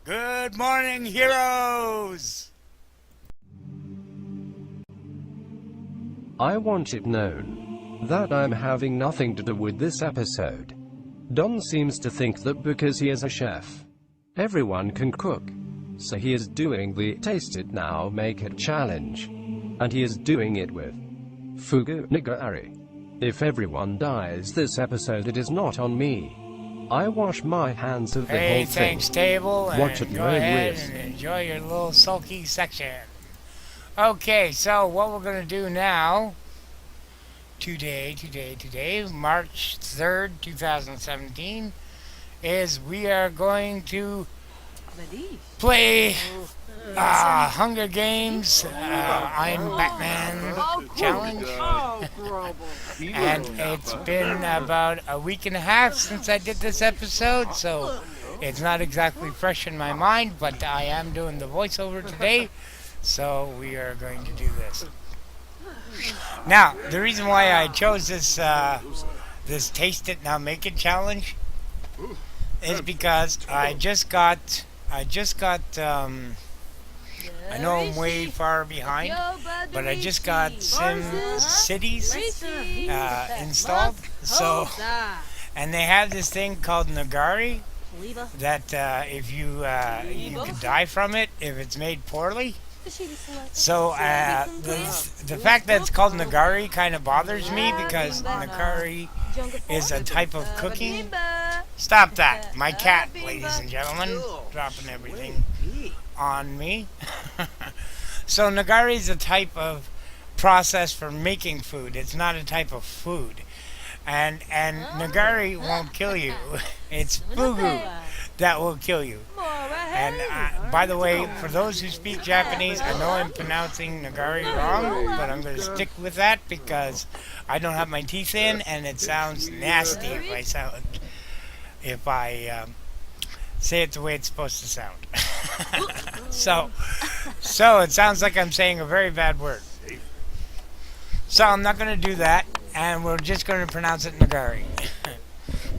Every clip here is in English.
Good morning, heroes! I want it known that I'm having nothing to do with this episode. Don seems to think that because he is a chef, everyone can cook. So he is doing the Taste It Now Make It challenge. And he is doing it with Fugu Nigari. If everyone dies this episode, it is not on me. I wash my hands of the whole thing. Thanks, table, Watch and it go right ahead wrist. and enjoy your little sulky section. Okay, so what we're going to do now, today, March 3rd, 2017, is we are going to play Hunger Games, I'm Batman challenge. And it's been about a week and a half since I did this episode, so it's not exactly fresh in my mind, but I am doing the voiceover today, so we are going to do this. Now, the reason why I chose this this Taste It Now Make It challenge is because I just got I know I'm way far behind, but I just got Sim Cities installed. So, and they have this thing called Nagari that if you could die from it if it's made poorly. So the fact that it's called Nagari kind of bothers me because Nagari is a type of cooking. Stop that! My cat, ladies and gentlemen, dropping everything on me. So Nagari is a type of process for making food. It's not a type of food. And Nagari won't kill you. It's Fugu that will kill you. And by the way, for those who speak Japanese, I know I'm pronouncing Nagari wrong, but I'm going to stick with that because I don't have my teeth in and it sounds nasty if I say it the way it's supposed to sound. So it sounds like I'm saying a very bad word. So I'm not going to do that, and we're just going to pronounce it Nagari.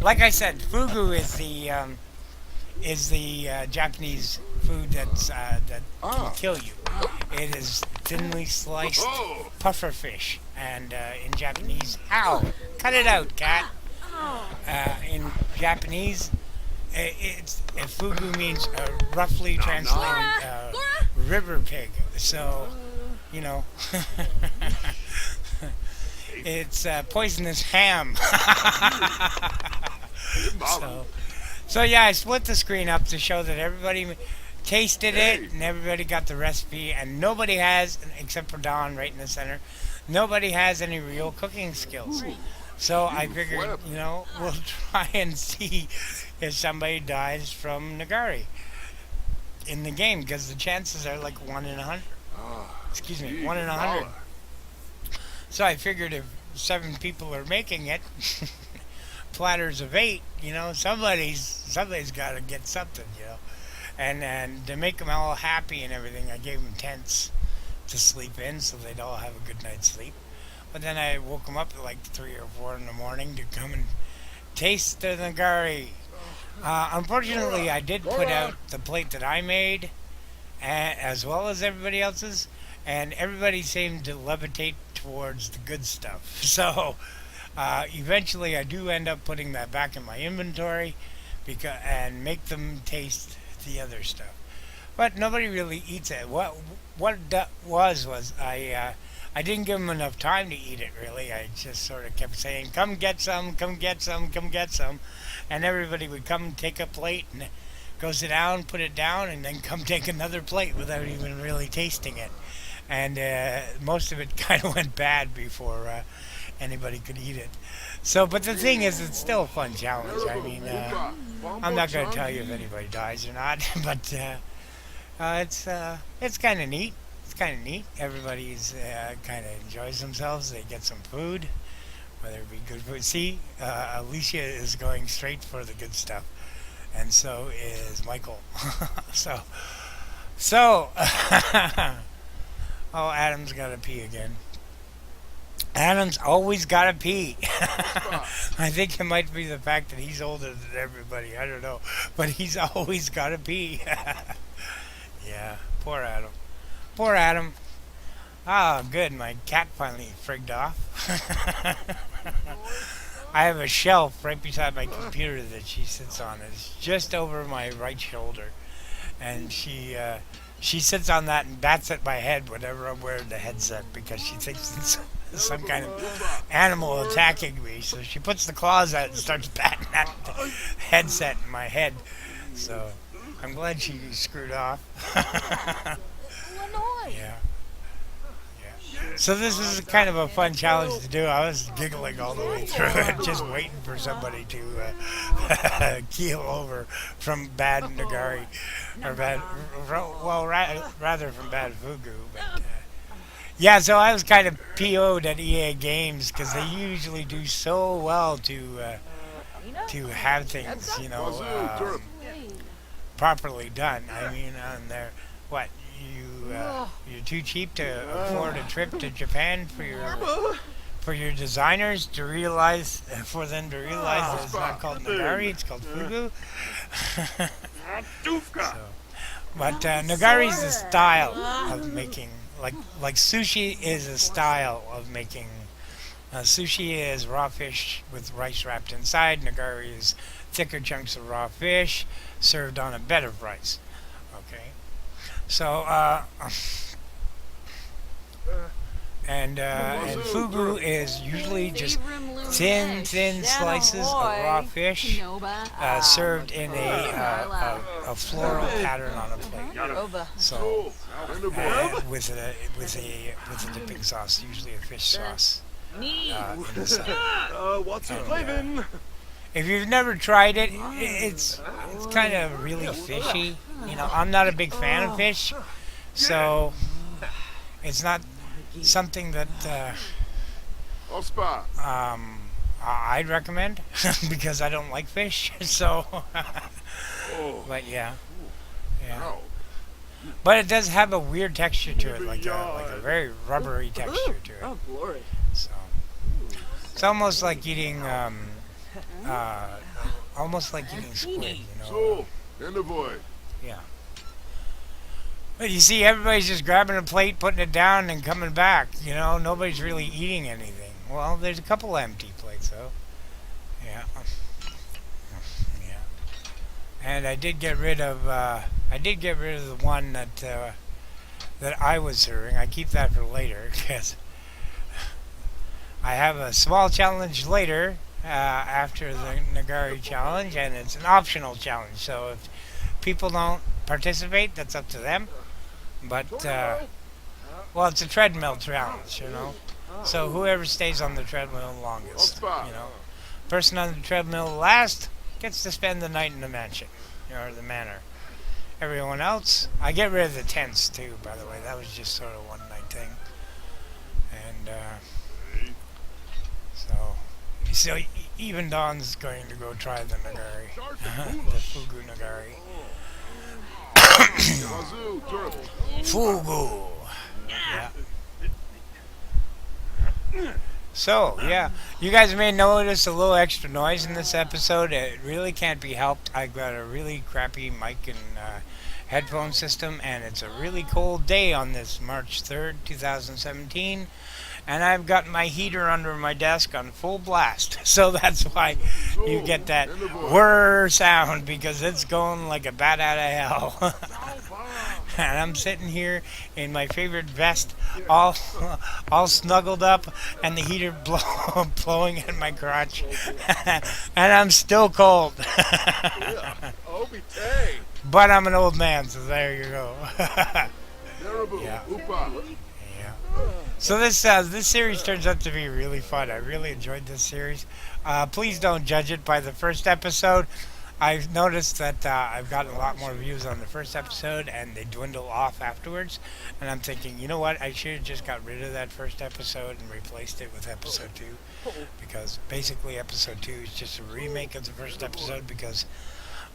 Like I said, Fugu is the Japanese food that can kill you. It is thinly sliced puffer fish, and in Japanese, ow, cut it out, cat. In Japanese, fugu means roughly translated river pig. So, you know, it's poisonous ham. So yeah, I split the screen up to show that everybody tasted it and everybody got the recipe, and nobody has, except for Don right in the center, nobody has any real cooking skills. So I figured, you know, we'll try and see if somebody dies from Nagari in the game, because the chances are like 1 in 100. Excuse me, 1 in 100. So I figured if 7 people are making it, platters of 8, you know, somebody's got to get something, you know. And to make them all happy and everything, I gave them tents to sleep in so they'd all have a good night's sleep. But then I woke them up at like 3 or 4 in the morning to come and taste the Nagari. Unfortunately, I did put out the plate that I made, as well as everybody else's, and everybody seemed to levitate towards the good stuff. So eventually I do end up putting that back in my inventory and make them taste the other stuff. But nobody really eats it. What was I didn't give them enough time to eat it, really. I just sort of kept saying, come get some, come get some, come get some. And everybody would come and take a plate and go sit down, put it down, and then come take another plate without even really tasting it. And most of it kind of went bad before anybody could eat it. So, but the thing is, it's still a fun challenge. I mean, I'm not going to tell you if anybody dies or not, but It's kind of neat. It's kind of neat. Everybody's kind of enjoys themselves. They get some food, whether it be good food. See, Alicia is going straight for the good stuff, and so is Michael. so, so, oh, Adam's got to pee again. Adam's always got to pee. I think it might be the fact that he's older than everybody. I don't know, but he's always got to pee. Yeah, poor Adam. Poor Adam. Ah, good. My cat finally frigged off. I have a shelf right beside my computer that she sits on. It's just over my right shoulder, and she sits on that and bats at my head whenever I'm wearing the headset because she thinks it's some kind of animal attacking me. So she puts the claws out and starts batting at the headset in my head. So I'm glad she screwed off. Yeah. So this is kind of a fun challenge to do. I was giggling all the way through it, just waiting for somebody to keel over from bad Nagari, or bad, well, rather from bad Fugu. But yeah, so I was kind of PO'd at EA Games because they usually do so well to have things, properly done. I mean, on their what? You're too cheap to afford a trip to Japan for your designers to realize for them to realize that it's not called Nagari, it's called Fugu. So, but Nagari is a style of making, like sushi is a style of making. Sushi is raw fish with rice wrapped inside. Nagari is thicker chunks of raw fish served on a bed of rice. Okay. So, and fugu is usually just thin slices of raw fish served in a floral pattern on a plate. So, with a dipping sauce, usually a fish sauce. In the side. What's it flavin'? If you've never tried it, it's kind of really fishy. I'm not a big fan of fish, so it's not something that I'd recommend because I don't like fish. So, but yeah. But it does have a weird texture to it, like a very rubbery texture to it. Oh, glory. So it's almost like eating squid. So, envoy. Yeah. But you see, everybody's just grabbing a plate, putting it down, and coming back. Nobody's really eating anything. Well, there's a couple empty plates though. Yeah. Yeah. And I did get rid of the one that I was serving. I keep that for later because I have a small challenge later after the Nagari challenge, and it's an optional challenge. So if people don't participate, that's up to them. But well, it's a treadmill challenge, So whoever stays on the treadmill longest, person on the treadmill last gets to spend the night in the mansion or the manor. Everyone else, I get rid of the tents too. By the way, that was just sort of one night thing, and so even Don's going to go try the Nagari, the Fugu Nagari. Fugu. Yeah. So, yeah, you guys may notice a little extra noise in this episode. It really can't be helped. I've got a really crappy mic and headphone system, and it's a really cold day on this March 3rd, 2017. And I've got my heater under my desk on full blast. So that's why you get that whir sound, because it's going like a bat out of hell. And I'm sitting here in my favorite vest, all snuggled up, and the heater blowing at my crotch. And I'm still cold. But I'm an old man, so there you go. Yeah. So this series turns out to be really fun. I really enjoyed this series. Please don't judge it by the first episode. I've noticed that I've gotten a lot more views on the first episode, and they dwindle off afterwards. And I'm thinking, you know what? I should have just got rid of that first episode and replaced it with episode two, because basically episode two is just a remake of the first episode. Because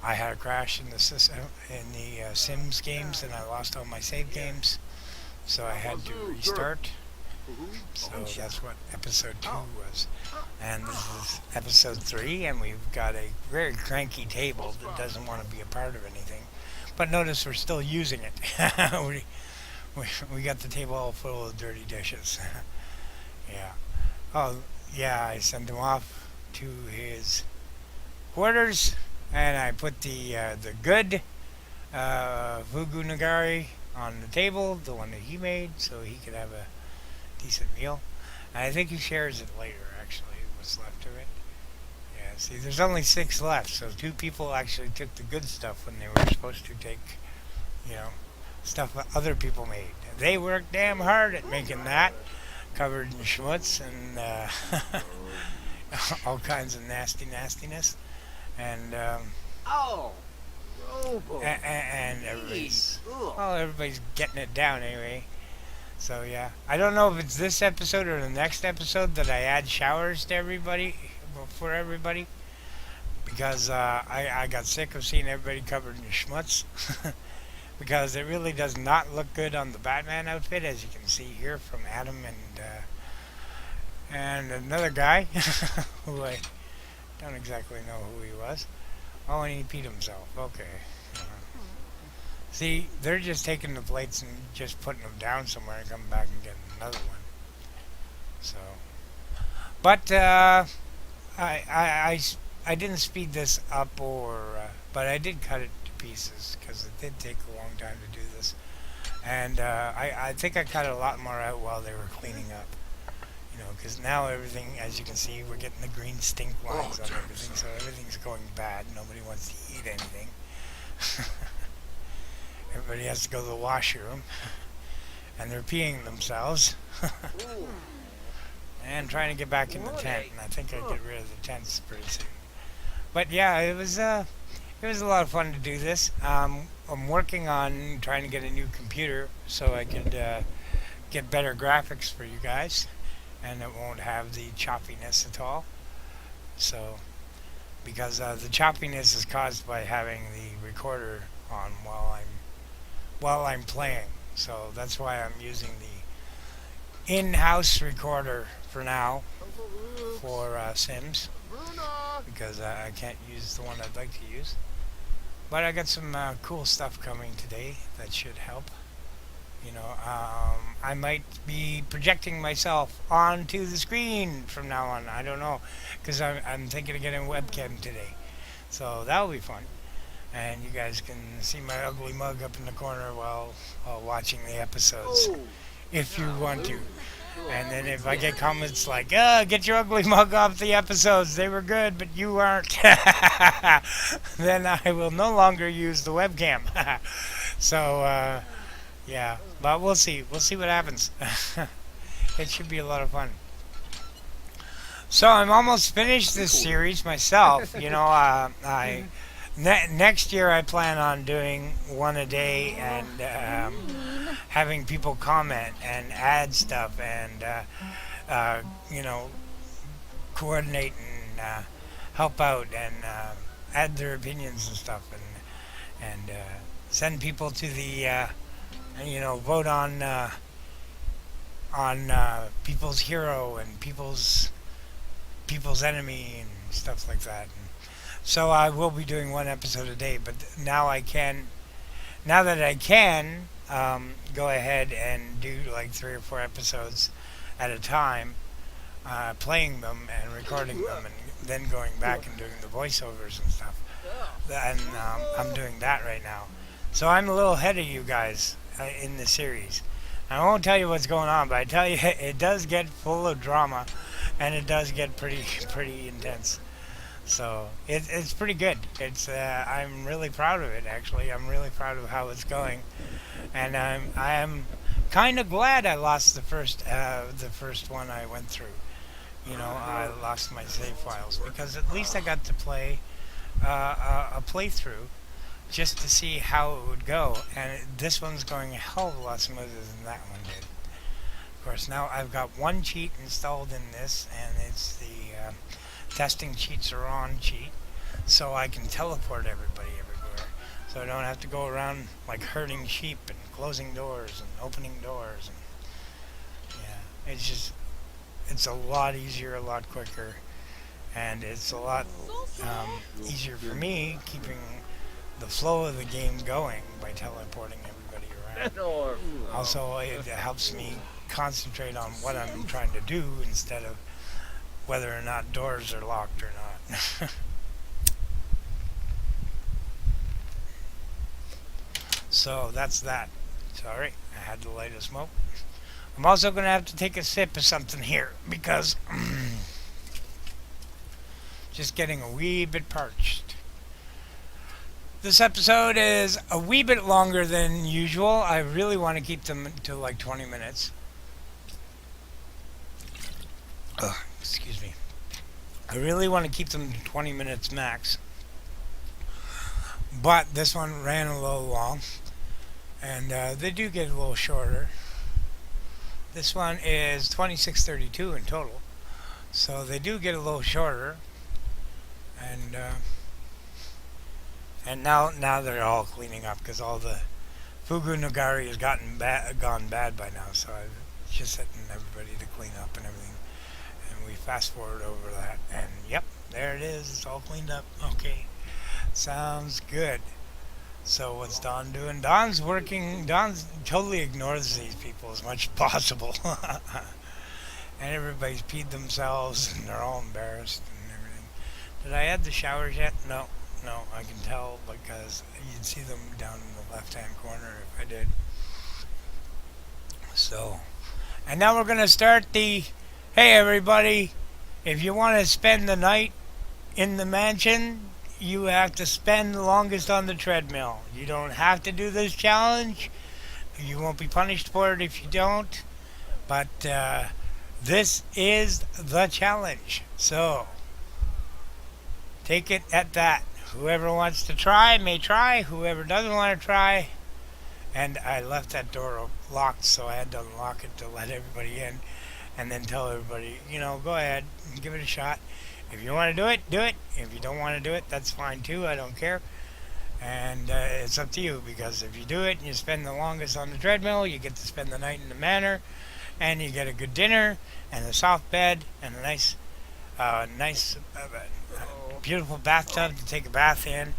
I had a crash in the system in the Sims games, and I lost all my save games, so I had to restart. So that's what episode 2 was. And this is episode 3, and we've got a very cranky table that doesn't want to be a part of anything. But notice we're still using it. we, we got the table all full of dirty dishes. Yeah. Oh, yeah, I sent him off to his quarters, and I put the good fugu nagari on the table, the one that he made, so he could have a decent meal. And I think he shares it later, actually, what's left of it. Yeah, see, there's only 6 left, so 2 people actually took the good stuff when they were supposed to take, you know, stuff that other people made. They worked damn hard at making that, covered in schmutz and all kinds of nastiness. And Oh, Robo. and everybody's, Ugh. well, everybody's getting it down anyway. So yeah, I don't know if it's this episode or the next episode that I add showers to everybody, for everybody, because I got sick of seeing everybody covered in schmutz. Because it really does not look good on the Batman outfit, as you can see here from Adam and another guy who I don't exactly know who he was. Oh, and he peed himself. Okay. See, they're just taking the plates and just putting them down somewhere and coming back and getting another one. So, but I didn't speed this up, but I did cut it to pieces because it did take a long time to do this. And I think I cut a lot more out while they were cleaning up. You know, because now everything, as you can see, we're getting the green stink lines on everything, so everything's going bad. Nobody wants to eat anything. Everybody has to go to the washroom, and they're peeing themselves, and trying to get back in the tent. And I think I'll get rid of the tents pretty soon. But yeah, it was a lot of fun to do this. I'm working on trying to get a new computer so I could get better graphics for you guys, and it won't have the choppiness at all. So, because the choppiness is caused by having the recorder on while I'm playing. So that's why I'm using the in-house recorder for now for Sims, because I can't use the one I'd like to use. But I got some cool stuff coming today that should help. You know, I might be projecting myself onto the screen from now on. I don't know, because I'm thinking of getting a webcam today. So that'll be fun. And you guys can see my ugly mug up in the corner while watching the episodes, if you want to. And then if I get comments like, get your ugly mug off the episodes, they were good, but you aren't, then I will no longer use the webcam. So, yeah, but we'll see. We'll see what happens. It should be a lot of fun. So I'm almost finished this series myself. You know, next year I plan on doing one a day and having people comment and add stuff and you know, coordinate and help out and add their opinions and stuff and send people to the you know, vote on people's hero and people's enemy and stuff like that. So I will be doing one episode a day, but now that I can go ahead and do like 3 or 4 episodes at a time, playing them and recording them, and then going back and doing the voiceovers and stuff. And I'm doing that right now. So I'm a little ahead of you guys in the series. I won't tell you what's going on, but I tell you, it does get full of drama, and it does get pretty intense. So it's pretty good. I'm really proud of it. Actually, I'm really proud of how it's going, and I'm kind of glad I lost the first one I went through. You know, I lost my save files, because at least I got to play a playthrough just to see how it would go, and this one's going a hell of a lot smoother than that one did. Of course, now I've got one cheat installed in this, and it's the testing cheats are on cheat, so I can teleport everybody everywhere. So I don't have to go around like herding sheep and closing doors and opening doors. And yeah, it's a lot easier, a lot quicker, and it's a lot easier for me keeping the flow of the game going by teleporting everybody around. Also, it helps me concentrate on what I'm trying to do instead of whether or not doors are locked or not. So that's that. Sorry, I had to light a smoke. I'm also going to have to take a sip of something here because just getting a wee bit parched. This episode is a wee bit longer than usual. I really want to keep them to like 20 minutes. Excuse me. I really want to keep them to 20 minutes max. But this one ran a little long. And they do get a little shorter. This one is 26:32 in total. So they do get a little shorter. And now they're all cleaning up because all the Fugu Nogari has gone bad by now. So I'm just setting everybody to clean up and everything. And we fast forward over that. And yep, there it is. It's all cleaned up. Okay. Sounds good. So what's Don doing? Don's working. Don totally ignores these people as much as possible. And everybody's peed themselves and they're all embarrassed and everything. Did I add the showers yet? No, I can tell because you'd see them down in the left-hand corner if I did. So, and now we're going to start the, hey everybody, if you want to spend the night in the mansion, you have to spend the longest on the treadmill. You don't have to do this challenge. You won't be punished for it if you don't. But this is the challenge. So take it at that. Whoever wants to try may try. Whoever doesn't want to try. And I left that door locked, so I had to unlock it to let everybody in. And then tell everybody, go ahead and give it a shot. If you want to do it, do it. If you don't want to do it, that's fine too. I don't care. And it's up to you, because if you do it and you spend the longest on the treadmill, you get to spend the night in the manor, and you get a good dinner and a soft bed and a nice, beautiful bathtub to take a bath in,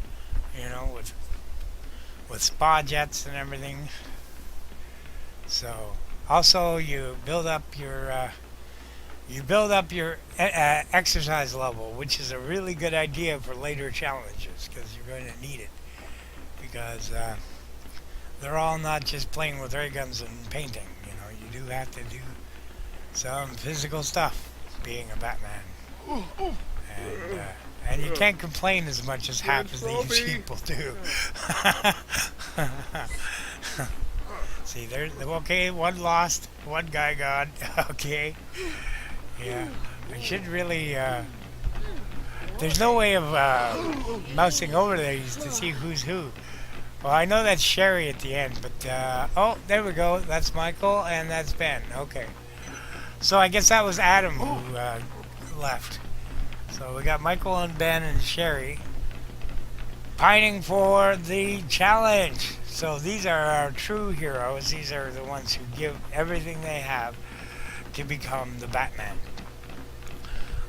with spa jets and everything. So also you build up your exercise level, which is a really good idea for later challenges, because you're going to need it, because they're all not just playing with ray guns and painting. You do have to do some physical stuff being a Batman, and you can't complain as much as half of these people do. See, there's okay. One lost, one guy got okay. Yeah, I should really. There's no way of mousing over there to see who's who. Well, I know that's Sherry at the end, but oh, there we go. That's Michael and that's Ben. Okay, so I guess that was Adam who left. So we got Michael and Ben and Sherry pining for the challenge. So these are our true heroes. These are the ones who give everything they have to become the Batman.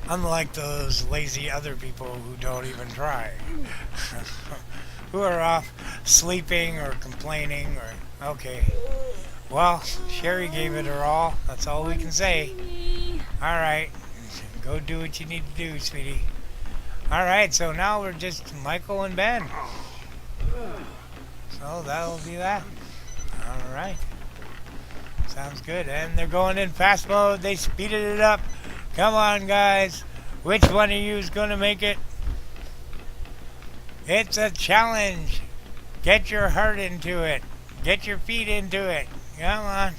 Unlike those lazy other people who don't even try. Who are off sleeping or complaining or... Okay. Well, Sherry gave it her all. That's all we can say. Alright. Go do what you need to do, sweetie. Alright, so now we're just Michael and Ben. So that'll be that. Alright. Sounds good. And they're going in fast mode. They speeded it up. Come on, guys. Which one of you is going to make it? It's a challenge. Get your heart into it. Get your feet into it. Come on.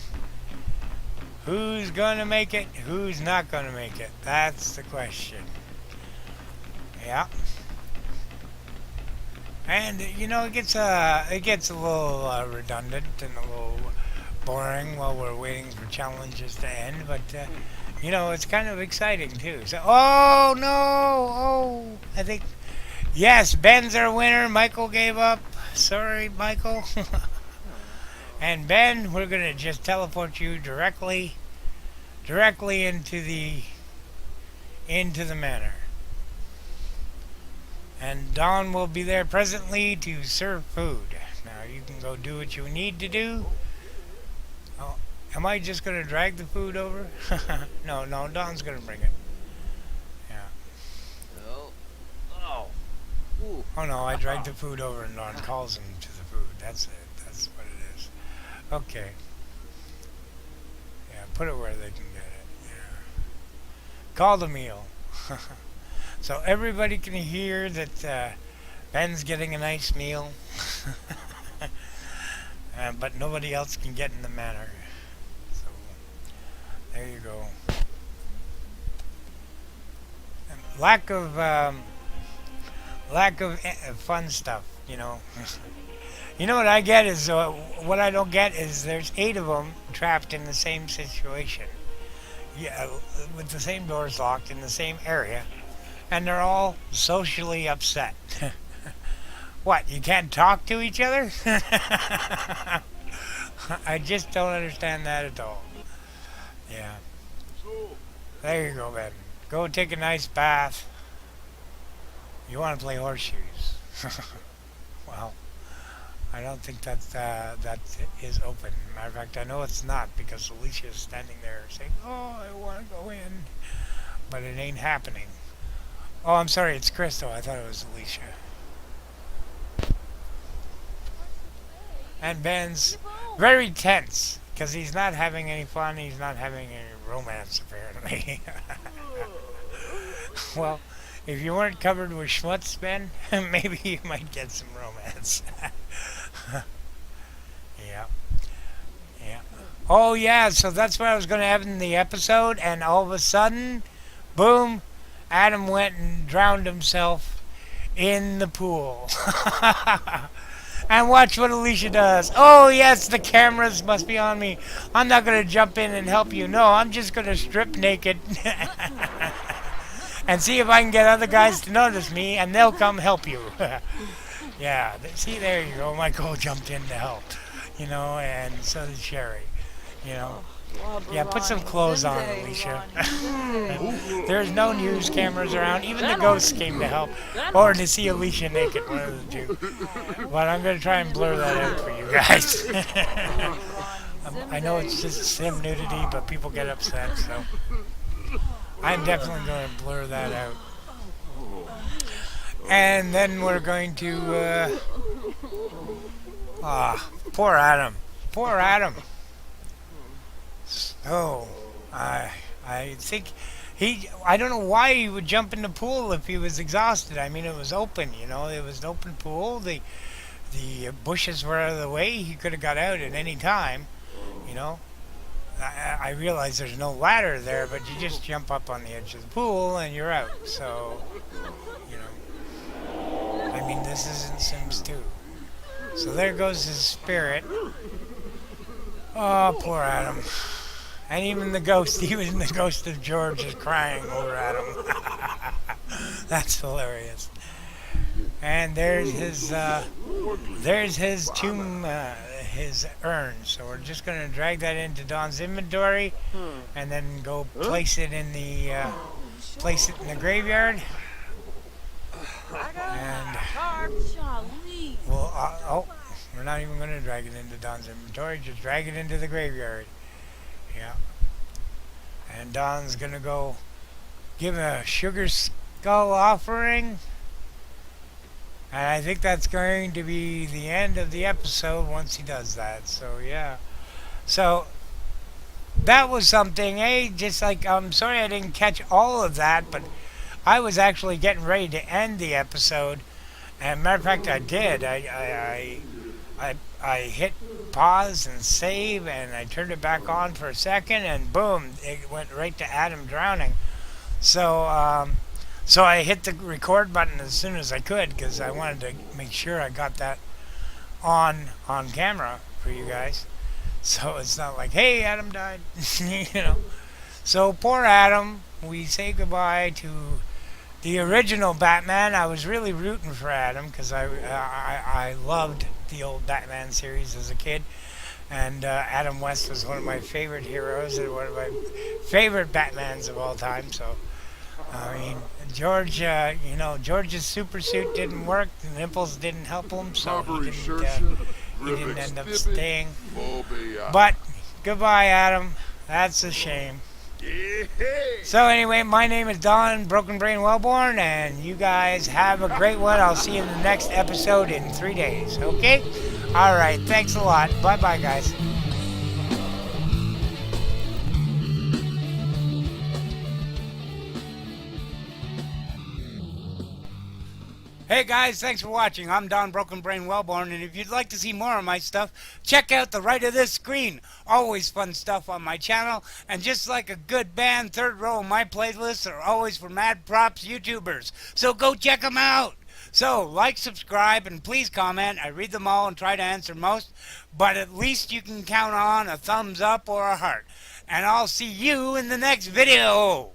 Who's going to make it? Who's not going to make it? That's the question. Yeah. And it gets a little redundant and a little boring while we're waiting for challenges to end. But it's kind of exciting too. So, oh no, oh, I think yes, Ben's our winner. Michael gave up. Sorry, Michael. And Ben, we're gonna just teleport you directly into the manor. And Don will be there presently to serve food. Now you can go do what you need to do. Oh, am I just going to drag the food over? No, Don's going to bring it. Yeah. Oh. Oh. Ooh. Oh no, I dragged the food over and Don calls him to the food. That's it. That's what it is. Okay. Yeah, put it where they can get it. Yeah. Call the meal. So everybody can hear that Ben's getting a nice meal, but nobody else can get in the manor. So there you go. And lack of fun stuff. You know what I get is what I don't get is there's 8 of them trapped in the same situation. Yeah, with the same doors locked in the same area. And they're all socially upset. What, you can't talk to each other? I just don't understand that at all. Yeah. There you go, Ben. Go take a nice bath. You want to play horseshoes. Well, I don't think that is open. Matter of fact, I know it's not because Alicia is standing there saying, "Oh, I want to go in," but it ain't happening. Oh, I'm sorry, it's Crystal. I thought it was Alicia. And Ben's very tense because he's not having any fun. He's not having any romance, apparently. Well, if you weren't covered with schmutz, Ben, maybe you might get some romance. Yeah. Yeah. Oh, yeah, so that's what I was going to have in the episode, and all of a sudden, boom, Adam went and drowned himself in the pool. And watch what Alicia does. Oh, yes, the cameras must be on me. I'm not going to jump in and help you. No, I'm just going to strip naked and see if I can get other guys to notice me, and they'll come help you. Yeah, see, there you go. Michael jumped in to help, and so did Sherry, Yeah, put some clothes on, Alicia. There's no news cameras around. Even the ghosts came to help. Or to see Alicia naked, one of the two. But I'm going to try and blur that out for you guys. I know it's just sim nudity, but people get upset, so I'm definitely going to blur that out. And then we're going to... poor Adam. Poor Adam. Oh, I think I don't know why he would jump in the pool if he was exhausted. I mean, it was open, it was an open pool. The bushes were out of the way. He could have got out at any time, I realize there's no ladder there, but you just jump up on the edge of the pool and you're out. So, I mean, this isn't Sims 2. So there goes his spirit. Oh, poor Adam. And even the ghost of George is crying over Adam. That's hilarious. And there's his tomb, his urn. So we're just going to drag that into Don's inventory, and then go place it in the graveyard. And we're not even going to drag it into Don's inventory. Just drag it into the graveyard. Yeah. And Don's going to go give a sugar skull offering. And I think that's going to be the end of the episode once he does that. So, yeah. So, that was something, just like, I'm sorry I didn't catch all of that, but I was actually getting ready to end the episode. And matter of fact, I did. I hit pause and save, and I turned it back on for a second, and boom, it went right to Adam drowning. So So I hit the record button as soon as I could because I wanted to make sure I got that on camera for you guys. So it's not like, hey, Adam died, you know. So poor Adam. We say goodbye to the original Batman. I was really rooting for Adam because I loved the old Batman series as a kid. And Adam West was one of my favorite heroes and one of my favorite Batmans of all time. So, I mean, George, George's super suit didn't work. The nipples didn't help him, so he didn't end up staying. But goodbye, Adam. That's a shame. So anyway, my name is Don Broken Brain Wellborn, and you guys have a great one. I'll see you in the next episode in 3 days. Okay? All right. Thanks a lot. Bye-bye, guys. Hey guys, thanks for watching. I'm Don Broken Brain Wellborn, and if you'd like to see more of my stuff, check out the right of this screen. Always fun stuff on my channel, and just like a good band, third row, my playlists are always for Mad Props YouTubers. So go check them out. So like, subscribe, and please comment. I read them all and try to answer most, but at least you can count on a thumbs up or a heart. And I'll see you in the next video.